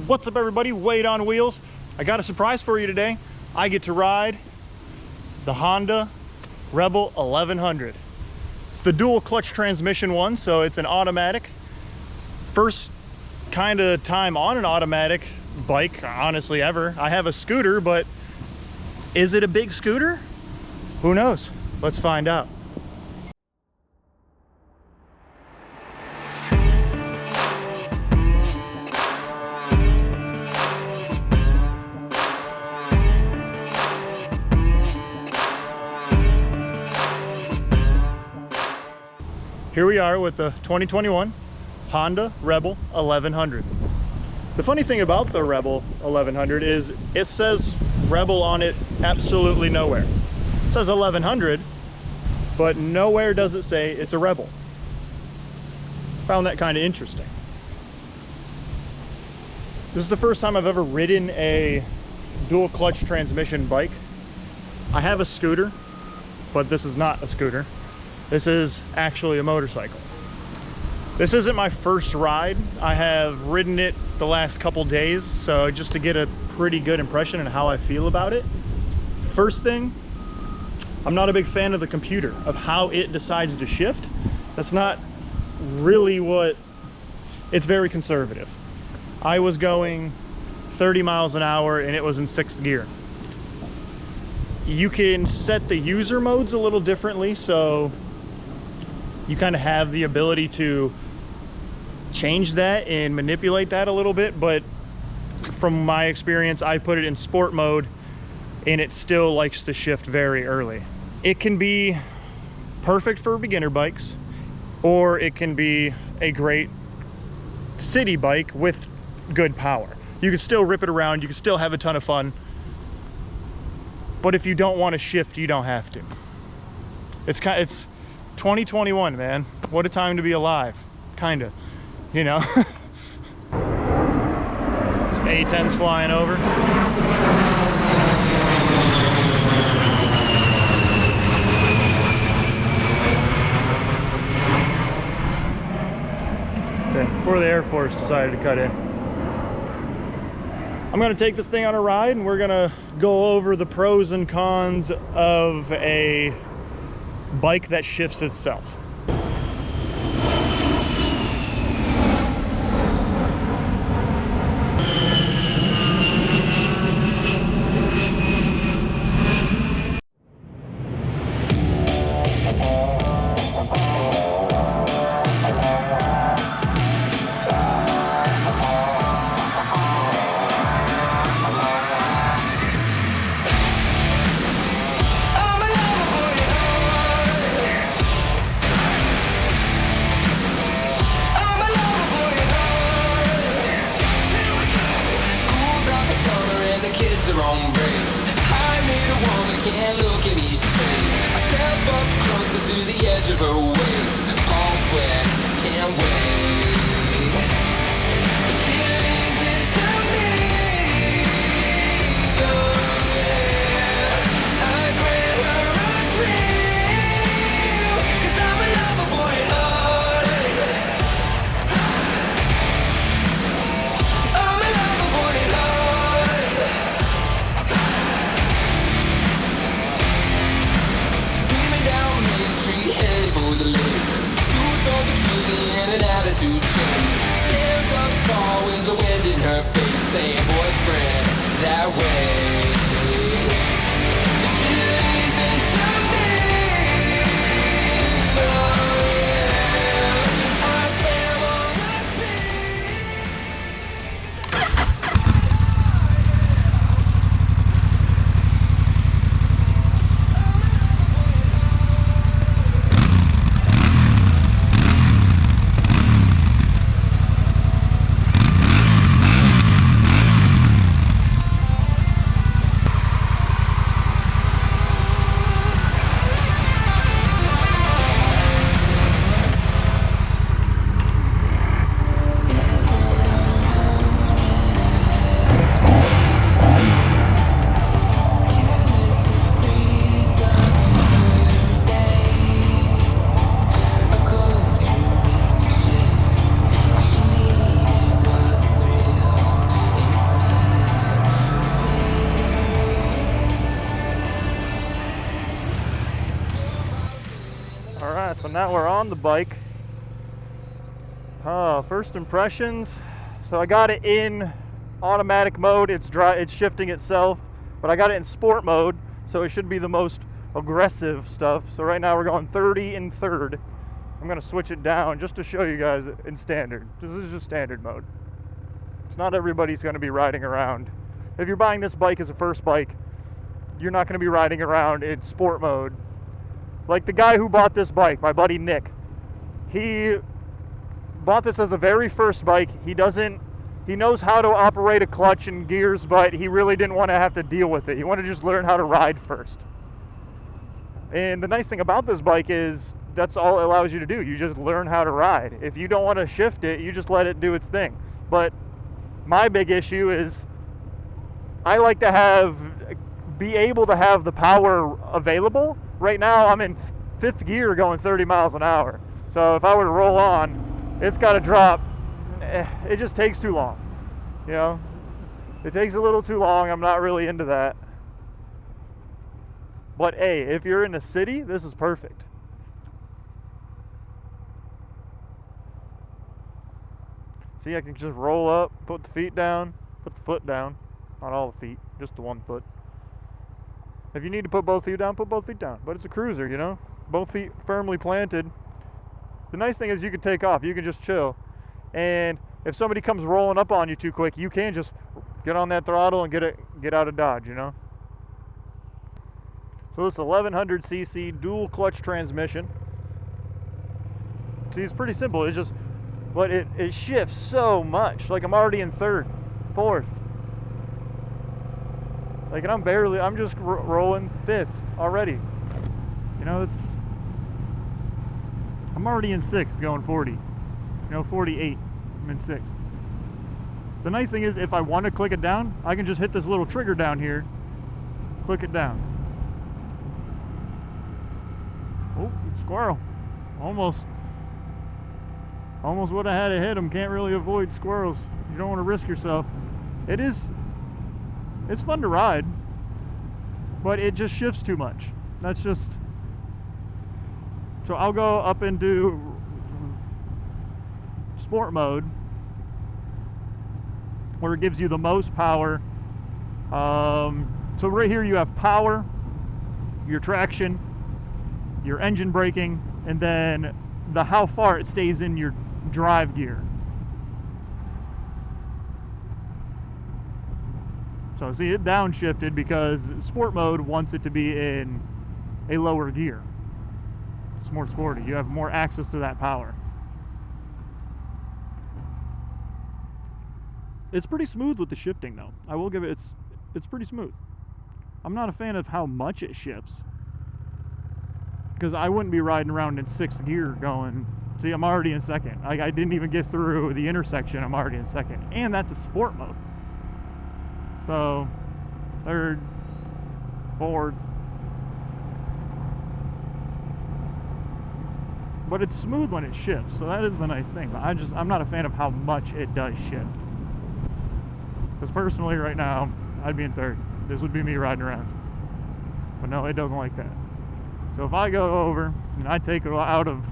What's up, everybody? Wade on Wheels. I got a surprise for you today. I get to ride the Honda Rebel 1100. It's the dual clutch transmission one, so it's an automatic. First kind of time on an automatic bike, honestly, ever. I have a scooter, but is it a big scooter? Who knows? Let's find out. Here we are with the 2021 Honda Rebel 1100. The funny thing about the Rebel 1100 is it says Rebel on it absolutely nowhere. It says 1100, but nowhere does it say it's a Rebel. Found that kind of interesting. This is the first time I've ever ridden a dual clutch transmission bike. I have a scooter, but this is not a scooter. This is actually a motorcycle. This isn't my first ride. I have ridden it the last couple days, so just to get a pretty good impression on how I feel about it. First thing, I'm not a big fan of the computer, of how it decides to shift. That's not really what, it's very conservative. I was going 30 miles an hour and it was in 6th gear. You can set the user modes a little differently, so you kind of have the ability to change that and manipulate that a little bit, but from my experience, I put it in sport mode and it still likes to shift very early. It can be perfect for beginner bikes, or it can be a great city bike with good power. You can still rip it around, you can still have a ton of fun, but if you don't want to shift, you don't have to. It's 2021, man. What a time to be alive, kinda, you know. Some A10s flying over. Okay, before the Air Force decided to cut in. I'm gonna take this thing on a ride and we're gonna go over the pros and cons of a bike that shifts itself. Can't look at me straight. I step up closer to the edge of her waist. Palm sweat, can't wait. She leans into me. Oh yeah. I grant her a dream, 'cause I'm a lover boy at heart. I'm a lover boy at heart. Headed for the lake, two-tone bikini and an attitude change. Stands up tall with the wind in her face, saying boyfriend that way. She leans into me. Oh yeah. I slam on my speed. So now we're on the bike. First impressions. So I got it in automatic mode. It's shifting itself, but I got it in sport mode, so it should be the most aggressive stuff. So right now we're going 30 in third. I'm gonna switch it down just to show you guys in standard. This is just standard mode. It's not everybody's gonna be riding around. If you're buying this bike as a first bike, you're not gonna be riding around in sport mode. Like the guy who bought this bike, my buddy Nick, he bought this as a very first bike. He knows how to operate a clutch and gears, but he really didn't want to have to deal with it. He wanted to just learn how to ride first. And the nice thing about this bike is that's all it allows you to do. You just learn how to ride. If you don't want to shift it, you just let it do its thing. But my big issue is I like to be able to have the power available. Right now I'm in 5th gear going 30 miles an hour. So if I were to roll on, it's got to drop. It just takes too long. You know, it takes a little too long. I'm not really into that. But hey, if you're in a city, this is perfect. See, I can just roll up, put the feet down, put the foot down. Not all the feet, just the one foot. If you need to put both feet down, put both feet down. But it's a cruiser, you know? Both feet firmly planted. The nice thing is you can take off. You can just chill. And if somebody comes rolling up on you too quick, you can just get on that throttle and get out of Dodge, you know? So this 1100cc dual clutch transmission. See, it's pretty simple. It's just, but it shifts so much. Like I'm already in 3rd, 4th. Like, and I'm just rolling 5th already. You know, I'm already in 6th going 40. You know, 48, I'm in 6th. The nice thing is if I want to click it down, I can just hit this little trigger down here, click it down. Oh, squirrel. Almost would have had to hit him. Can't really avoid squirrels. You don't want to risk yourself. It's fun to ride, but it just shifts too much. That's just, so I'll go up into sport mode where it gives you the most power. So right here you have power, your traction, your engine braking, and then how far it stays in your drive gear. So see, it downshifted because sport mode wants it to be in a lower gear. It's more sporty. You have more access to that power. It's pretty smooth with the shifting though. I will give it, it's pretty smooth. I'm not a fan of how much it shifts, because I wouldn't be riding around in 6th gear going, see, I'm already in 2nd. I didn't even get through the intersection, I'm already in 2nd. And that's a sport mode. So, 3rd, 4th. But it's smooth when it shifts, so that is the nice thing. But I'm not a fan of how much it does shift. Because personally right now, I'd be in 3rd. This would be me riding around. But no, it doesn't like that. So if I go over and I take it out of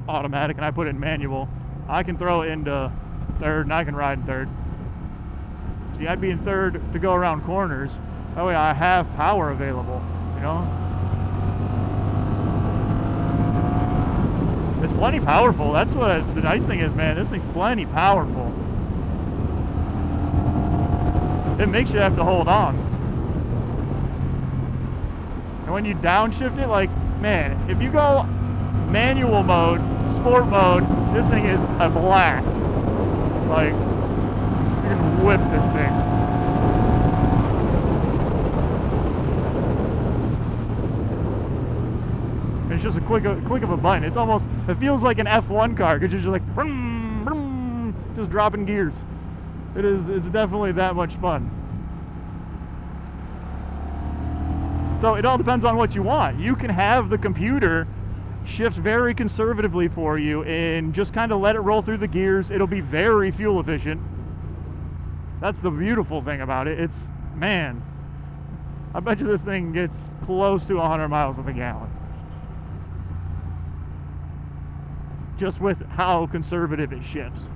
automatic and I put it in manual, I can throw it into 3rd and I can ride in 3rd. See, I'd be in 3rd to go around corners. That way I have power available, you know? It's plenty powerful. That's what the nice thing is, man. This thing's plenty powerful. It makes you have to hold on. And when you downshift it, like, man, if you go manual mode, sport mode, this thing is a blast. Like, you can whip this thing. It's just a click of a button. It's almost, it feels like an F1 car, because you're just like, vroom, vroom, just dropping gears. It's definitely that much fun. So it all depends on what you want. You can have the computer shift very conservatively for you and just kind of let it roll through the gears. It'll be very fuel efficient. That's the beautiful thing about it. It's, man, I bet you this thing gets close to 100 miles to the gallon. just with how conservative it shifts.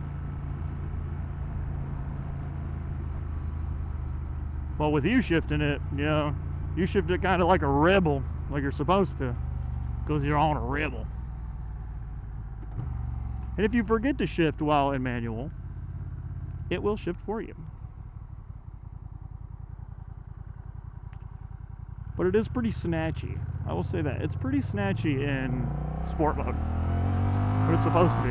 Well, with you shifting it, you know, you shift it kind of like a rebel, like you're supposed to, because you're on a rebel. And if you forget to shift while in manual, it will shift for you. But it is pretty snatchy. I will say that. It's pretty snatchy in sport mode. What it's supposed to be.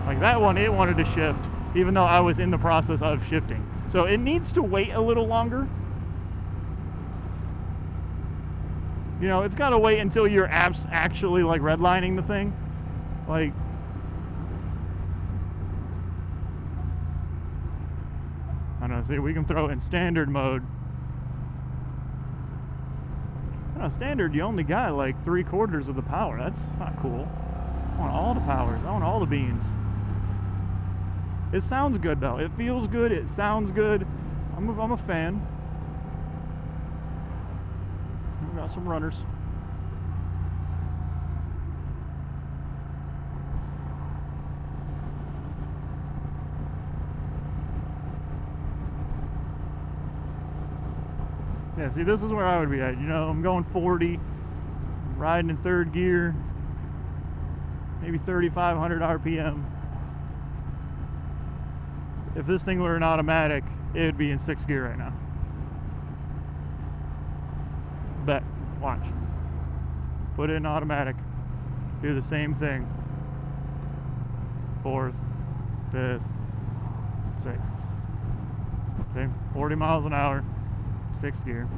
Like that one, it wanted to shift, even though I was in the process of shifting. So it needs to wait a little longer. You know, it's got to wait until you're actually like redlining the thing. Like, I don't know, see, we can throw it in standard mode. No, standard, you only got like 3/4 of the power. That's not cool. I want all the powers. I want all the beans. It sounds good though. It feels good. It sounds good. I'm a fan. We got some runners. Yeah, see, this is where I would be at. You know, I'm going 40, riding in third gear, maybe 3,500 RPM. If this thing were an automatic, it would be in 6th gear right now. Bet. Watch. Put it in automatic. Do the same thing. 4th, 5th, 6th. See? 40 miles an hour. 6th gear.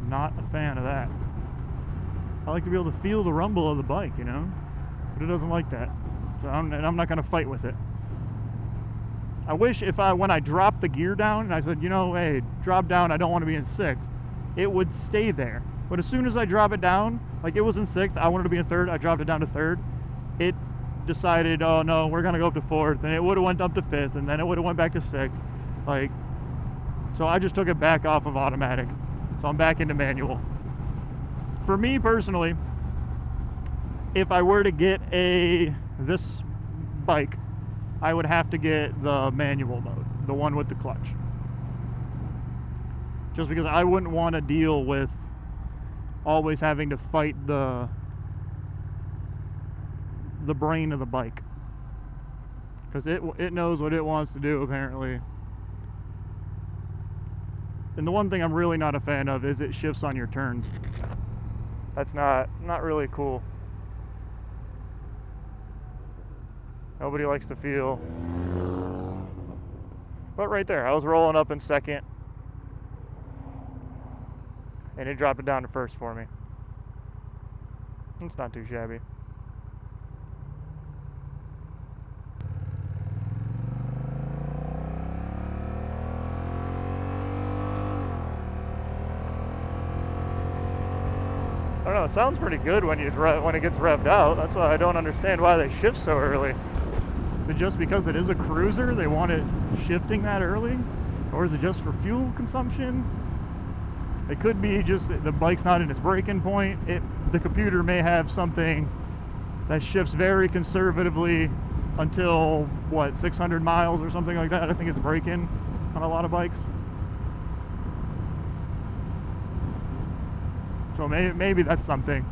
Not a fan of that. I like to be able to feel the rumble of the bike, you know, but it doesn't like that. So I'm not going to fight with it. I wish when I dropped the gear down and I said, you know, hey, drop down, I don't want to be in 6th, it would stay there. But as soon as I drop it down, like it was in 6th, I wanted to be in 3rd, I dropped it down to 3rd. It decided, oh no, we're going to go up to 4th, and it would have went up to 5th, and then it would have went back to 6th. Like, so I just took it back off of automatic. So I'm back into manual. For me personally, if I were to get this bike, I would have to get the manual mode, the one with the clutch. Just because I wouldn't want to deal with always having to fight the brain of the bike. Because it knows what it wants to do, apparently. And the one thing I'm really not a fan of is it shifts on your turns. That's not really cool. Nobody likes to feel. But right there, I was rolling up in 2nd, and it dropped it down to 1st for me. It's not too shabby. I don't know, it sounds pretty good when it gets revved out. That's why I don't understand why they shift so early. Is it just because it is a cruiser, they want it shifting that early? Or is it just for fuel consumption? It could be just the bike's not in its braking point. The computer may have something that shifts very conservatively until, what, 600 miles or something like that. I think it's braking on a lot of bikes. So maybe that's something.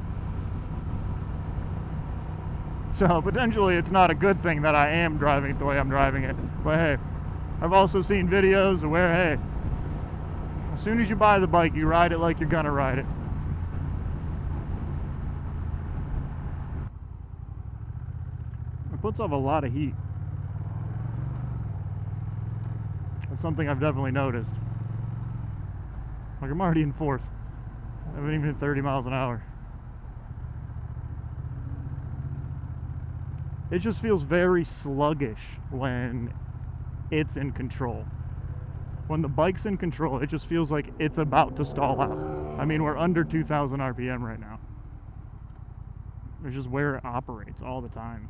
So potentially it's not a good thing that I am driving it the way I'm driving it. But hey, I've also seen videos where, hey, as soon as you buy the bike, you ride it like you're gonna ride it. It puts off a lot of heat. That's something I've definitely noticed. Like, I'm already in 4th. I haven't even hit 30 miles an hour. It just feels very sluggish when it's in control. When the bike's in control, it just feels like it's about to stall out. I mean, we're under 2,000 RPM right now. It's just where it operates all the time.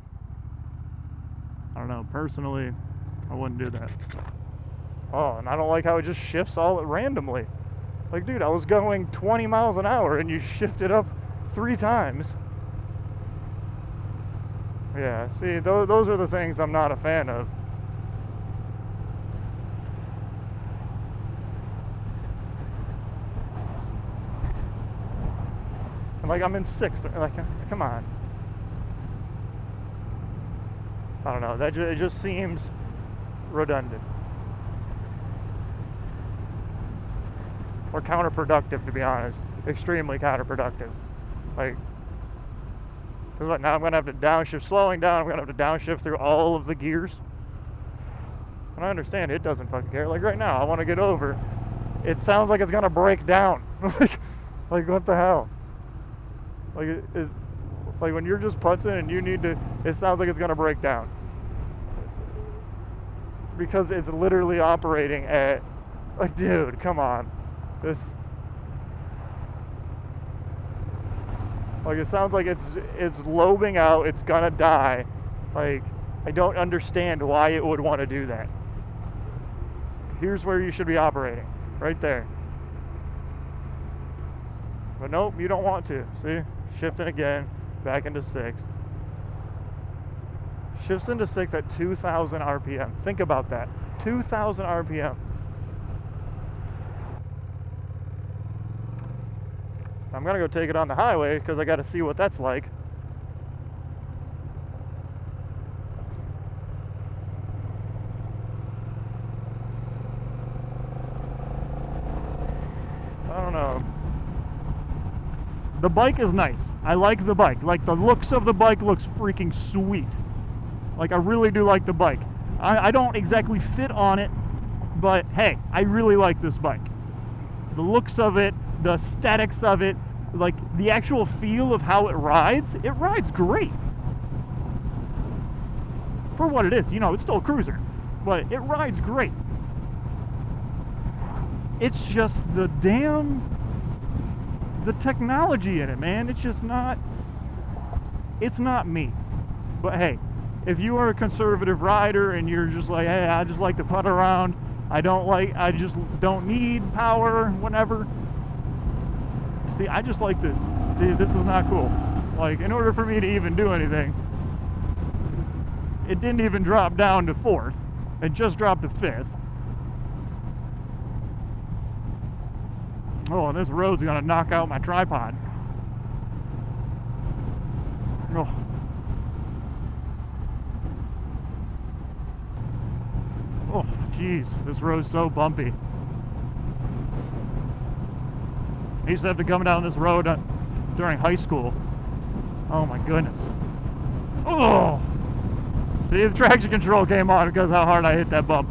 I don't know, personally, I wouldn't do that. Oh, and I don't like how it just shifts all randomly. Like, dude, I was going 20 miles an hour and you shifted up 3 times. Yeah, see, those are the things I'm not a fan of. And like, I'm in sixth. Like, come on. I don't know. It just seems redundant. Or counterproductive, to be honest. Extremely counterproductive. Like, because what, now I'm going to have to downshift. Slowing down, I'm going to have to downshift through all of the gears. And I understand it doesn't fucking care. Like, right now, I want to get over. It sounds like it's going to break down. like, what the hell? Like, like when you're just putzing and you need to, it sounds like it's going to break down. Because it's literally operating at, like, dude, come on. This, like, it sounds like it's lobing out, it's gonna die. Like, I don't understand why it would want to do that. Here's where you should be operating, right there. But nope, you don't want to. See, shifting again, back into sixth. Shifts into sixth at 2,000 RPM. Think about that, 2,000 RPM. I'm gonna go take it on the highway because I gotta see what that's like. I don't know. The bike is nice. I like the bike. Like, the looks of the bike looks freaking sweet. Like, I really do like the bike. I don't exactly fit on it, but hey, I really like this bike. The looks of it, the aesthetics of it, like the actual feel of how it rides great. For what it is, you know, it's still a cruiser, but it rides great. It's just the technology in it, man. It's just not, it's not me. But hey, if you are a conservative rider and you're just like, hey, I just like to putt around, I just don't need power, whatever. See, I just like to, see, this is not cool. Like, in order for me to even do anything, it didn't even drop down to fourth. It just dropped to fifth. Oh, and this road's gonna knock out my tripod. Oh. Oh, jeez, this road's so bumpy. I used to have to come down this road during high school. Oh my goodness. Oh! See, the traction control came on because of how hard I hit that bump.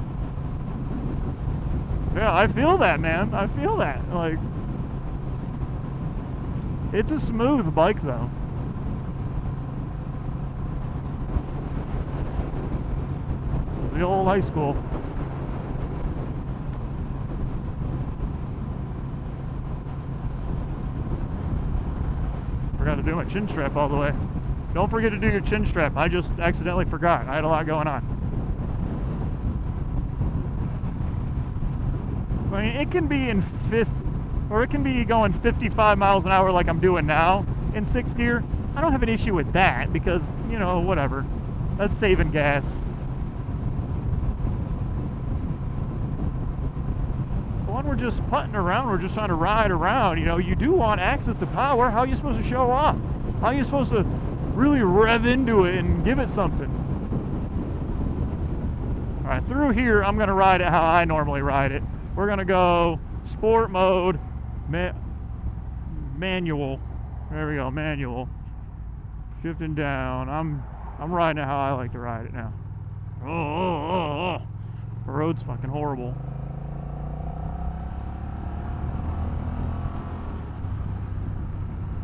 Yeah, I feel that, man. I feel that. Like, it's a smooth bike, though. The old high school. Forgot to do my chin strap all the way. Don't forget to do your chin strap. I just accidentally forgot. I had a lot going on. I mean, it can be in fifth, or it can be going 55 miles an hour like I'm doing now in sixth gear. I don't have an issue with that because, you know, whatever. That's saving gas. But when we're just putting around, we're just trying to ride around, you know, you do want access to power. How are you supposed to show off? How are you supposed to really rev into it and give it something? All right, through here, I'm gonna ride it how I normally ride it. We're gonna go sport mode, manual. There we go, manual. Shifting down. I'm riding it how I like to ride it now. Oh. The road's fucking horrible.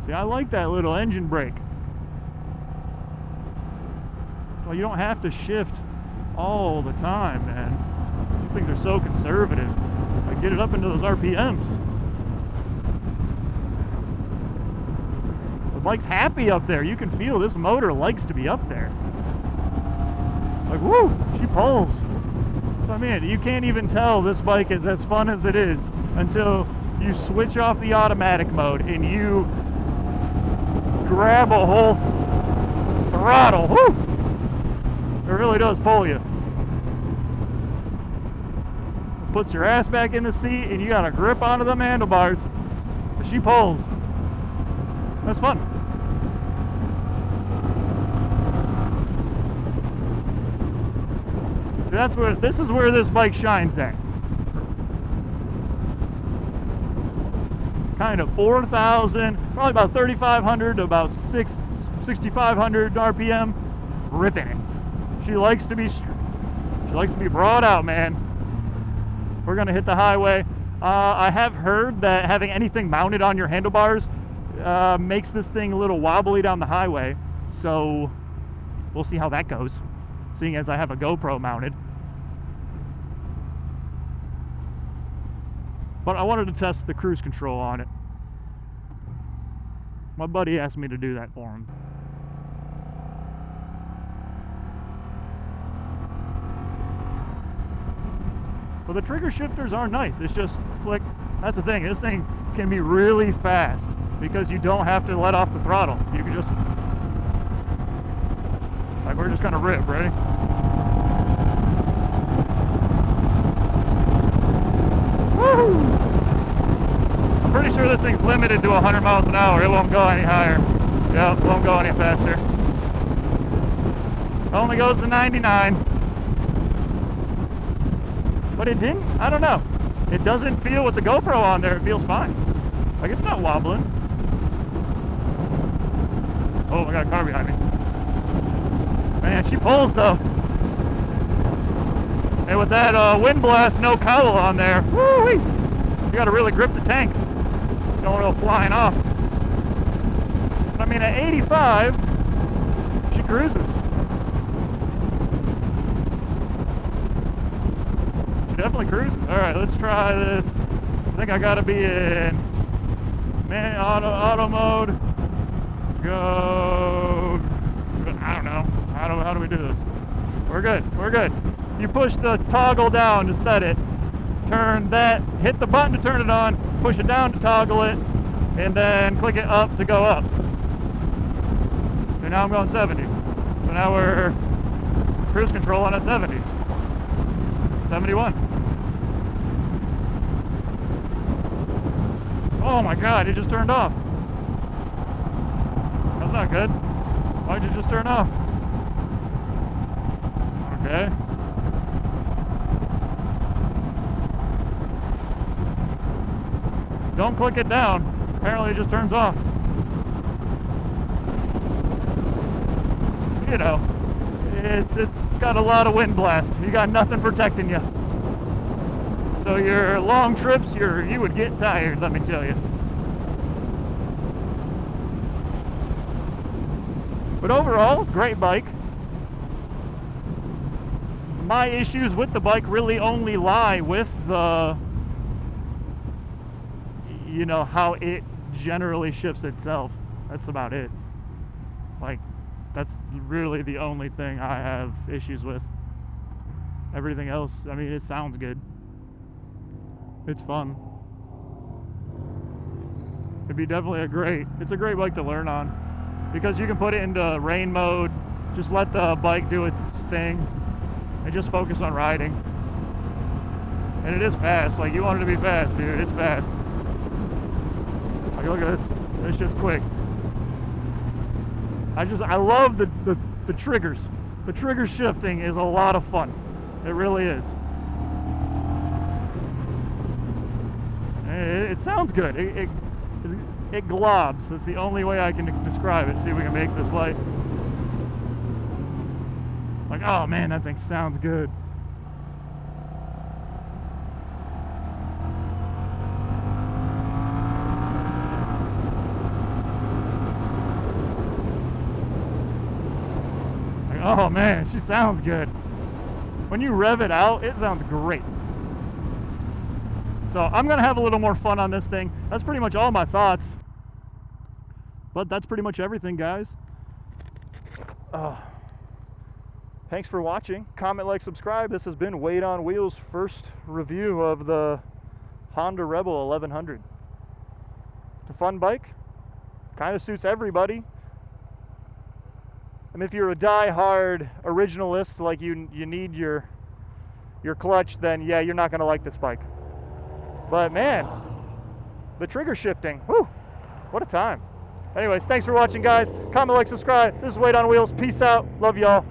See, I like that little engine brake. Well, you don't have to shift all the time, man. These things are so conservative. Like, get it up into those RPMs. The bike's happy up there. You can feel this motor likes to be up there. Like, woo, she pulls. So I mean, you can't even tell this bike is as fun as it is until you switch off the automatic mode and you grab a whole throttle. Woo! It really does pull you. It puts your ass back in the seat and you got to grip onto them handlebars. But she pulls. That's fun. This is where this bike shines at. Kind of 4,000, probably about 3,500 to about 6,500 RPM, ripping it. She likes to be brought out, man. We're gonna hit the highway. I have heard that having anything mounted on your handlebars makes this thing a little wobbly down the highway. So we'll see how that goes, seeing as I have a GoPro mounted. But I wanted to test the cruise control on it. My buddy asked me to do that for him. Well, the trigger shifters are nice. It's just click. That's the thing. This thing can be really fast because you don't have to let off the throttle. You can just, like, we're just gonna rip, ready? Woo! I'm pretty sure this thing's limited to 100 miles an hour. It won't go any higher. Yeah, it won't go any faster. Only goes to 99. But it didn't, I don't know. It doesn't feel with the GoPro on there, it feels fine. Like, it's not wobbling. Oh, I got a car behind me. Man, she pulls though. And with that wind blast, no cowl on there, woo-wee, you gotta really grip the tank. You don't want to go flying off. But I mean, at 85, she cruises. She definitely cruises. All right, let's try this. I think I gotta be in auto mode. Let's go. I don't know. How do we do this? We're good. We're good. You push the toggle down to set it, turn that, hit the button to turn it on, push it down to toggle it, and then click it up to go up. So now I'm going 70. So now we're cruise control on at 70. 71. Oh my God, it just turned off. That's not good. Why'd you just turn off? Okay. Don't click it down. Apparently it just turns off. You know, it's got a lot of wind blast. You got nothing protecting you. So your long trips, you would get tired, let me tell you. But overall, great bike. My issues with the bike really only lie with the, you know, how it generally shifts itself. That's about it. Like, that's really the only thing I have issues with. Everything else, I mean, it sounds good. It's fun. It'd be definitely it's a great bike to learn on, because you can put it into rain mode, just let the bike do its thing, and just focus on riding. And it is fast. Like, you want it to be fast, dude. It's fast. Like, look at this. It's just quick. I love the triggers. The trigger shifting is a lot of fun. It really is. It sounds good. It globs. That's the only way I can describe it. See if we can make this light. Like, oh man, that thing sounds good. Like, oh man, she sounds good. When you rev it out, it sounds great. So I'm gonna have a little more fun on this thing. That's pretty much all my thoughts. But that's pretty much everything, guys. Thanks for watching. Comment, like, subscribe. This has been Wade on Wheels' first review of the Honda Rebel 1100. It's a fun bike. Kind of suits everybody. And if you're a die-hard originalist, like you need your clutch, then yeah, you're not gonna like this bike. But man, the trigger shifting, whew, what a time. Anyways, thanks for watching, guys. Comment, like, subscribe. This is Wade on Wheels. Peace out. Love y'all.